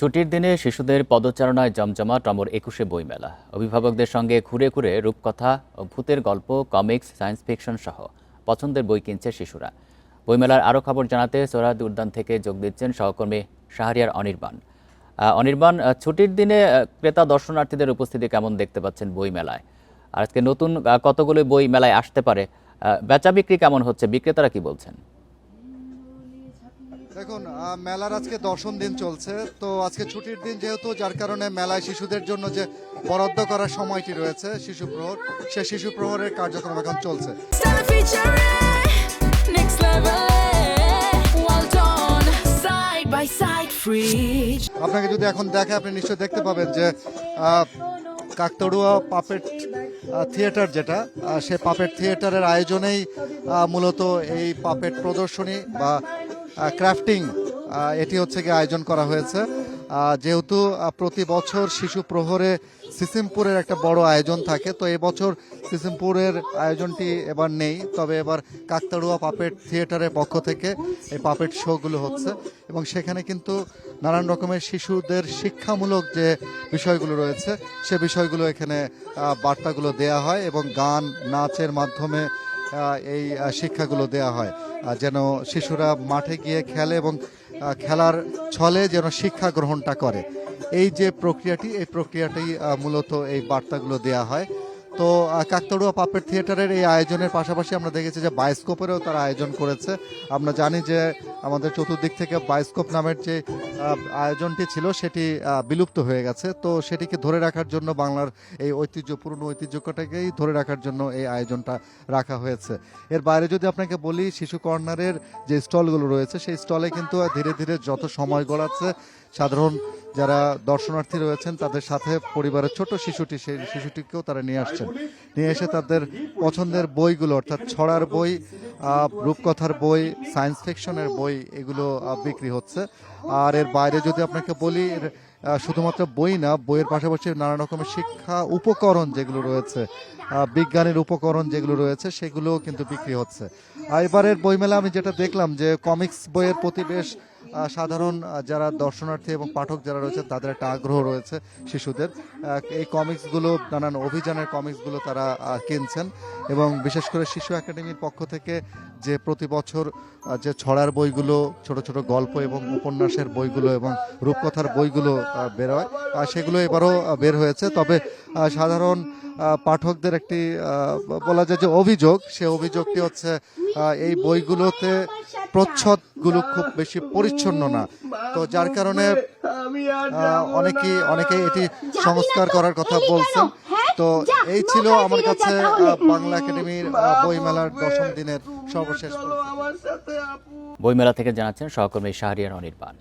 ছুটির দিনে শিশুদের পদচারণায় জমজমাট অমর ২১শে বইমেলা। অভিভাবকদের সঙ্গে ঘুরে ঘুরে রূপকথা ও ভূতের গল্প, কমিক্স, সায়েন্স ফিকশন সহ পছন্দের বই কিনছে শিশুরা। বইমেলার আরও খবর জানাতে সোহরাওয়ার্দী উদ্যান থেকে যোগ দিচ্ছেন সহকর্মী শাহরিয়ার অনির্বাণ। অনির্বাণ, ছুটির দিনে ক্রেতা দর্শনার্থীদের উপস্থিতি কেমন দেখতে পাচ্ছেন বইমেলায়? আর আজকে নতুন কতগুলো বই মেলায় আসতে পারে, বেচা বিক্রি কেমন হচ্ছে, বিক্রেতারা কি বলছেন? দেখুন, মেলার আজকে 10ম দিন চলছে। তো আজকে ছুটির দিন যেহেতু, যার কারণে মেলায় শিশুদের জন্য যে বরাদ্দ করার সময়টি রয়েছে শিশু প্রহর, সে শিশু প্রহরের কার্যক্রম এখন চলছে। আপনাকে যদি এখন দেখে, আপনি নিশ্চয়ই দেখতে পাবেন যে কাকতাড়ুয়া পাপেট থিয়েটার, যেটা সে পাপেট থিয়েটারের আয়োজনেই মূলত এই পাপেট প্রদর্শনী বা ক্রাফটিং এটি হচ্ছে গিয়ে আয়োজন করা হয়েছে। যেহেতু প্রতি বছর শিশু প্রহরে সিসিমপুরের একটা বড় আয়োজন থাকে, তো এবছর সিসিমপুরের আয়োজনটি এবার নেই, তবে এবার কাকতাড়ুয়া পাপেট থিয়েটারের পক্ষ থেকে এই পাপেট শোগুলো হচ্ছে এবং সেখানে কিন্তু নানান রকমের শিশুদের শিক্ষামূলক যে বিষয়গুলো রয়েছে সে বিষয়গুলো এখানে বার্তাগুলো দেয়া হয় এবং গান নাচের মাধ্যমে এই শিক্ষাগুলো দেয়া হয়, যেন শিশুরা মাঠে গিয়ে খেলে এবং খেলার ছলে যেন শিক্ষা গ্রহণটা করে। এই যে প্রক্রিয়াটি, এই প্রক্রিয়াটি মূলত এই বার্তাগুলো দেয়া হয়। তো কাকতাড়ুয়া পাপেট থিয়েটারের এই আয়োজনের পাশাপাশি আমরা দেখেছি যে বায়োস্কোপেরও তারা আয়োজন করেছে। আমরা জানি যে আমাদের চতুর্দিক থেকে বায়োস্কোপ নামের যে আয়োজনটি ছিল সেটি বিলুপ্ত হয়ে গেছে। তো সেটিকে ধরে রাখার জন্য, বাংলার এই পুরনো ঐতিহ্যটাকেই ধরে রাখার জন্য এই আয়োজনটা রাখা হয়েছে। এর বাইরে যদি আপনাকে বলি, শিশু কর্নারের যে স্টলগুলো রয়েছে সেই স্টলে কিন্তু ধীরে ধীরে যত সময় গড়াচ্ছে, সাধারণ যারা দর্শনার্থী রয়েছেন তাদের সাথে পরিবারের ছোট শিশুটি, সেই শিশুটিকেও তারা নিয়ে আসছেন, নিয়ে এসে তাদের পছন্দের বইগুলো, অর্থাৎ ছড়ার বই, রূপকথার বই, সায়েন্স ফিকশনের বই, এগুলো বিক্রি হচ্ছে। আর এর বাইরে যদি আপনাকে বলি, শুধুমাত্র বই না, বইয়ের পাশাপাশি নানা রকমের শিক্ষা উপকরণ যেগুলো রয়েছে, বিজ্ঞানের উপকরণ যেগুলো রয়েছে সেগুলোও কিন্তু বিক্রি হচ্ছে। এবারের বইমেলা আমি যেটা দেখলাম যে কমিক্স বইয়ের প্রতি বেশ সাধারণ যারা দর্শনার্থী এবং পাঠক যারা রয়েছে তাদের একটা আগ্রহ রয়েছে শিশুদের। এই কমিক্সগুলো, নানান অভিযানের কমিক্সগুলো তারা কিনছেন এবং বিশেষ করে শিশু একাডেমির পক্ষ থেকে যে প্রতি বছর যে ছড়ার বইগুলো, ছোট ছোট গল্প এবং উপন্যাসের বইগুলো এবং রূপকথার বইগুলো বের হয়, সেগুলো এবারও বের হয়েছে। তবে সাধারণ পাঠকদের একটি বলা যায় যে অভিযোগ, সে অভিযোগটি হচ্ছে এই বইগুলোতে প্রচ্ছদগুলো খুব বেশি পরিচ্ছন্ন না। তো যার কারণে অনেকেই এটি সংস্কার করার কথা বলছেন। তো এই ছিল আমার কাছে বাংলা একাডেমির বইমেলার 10ম দিনের সর্বশেষ। বইমেলা থেকে জানাচ্ছেন সহকর্মী শাহরিয়ার অনির্বাণ।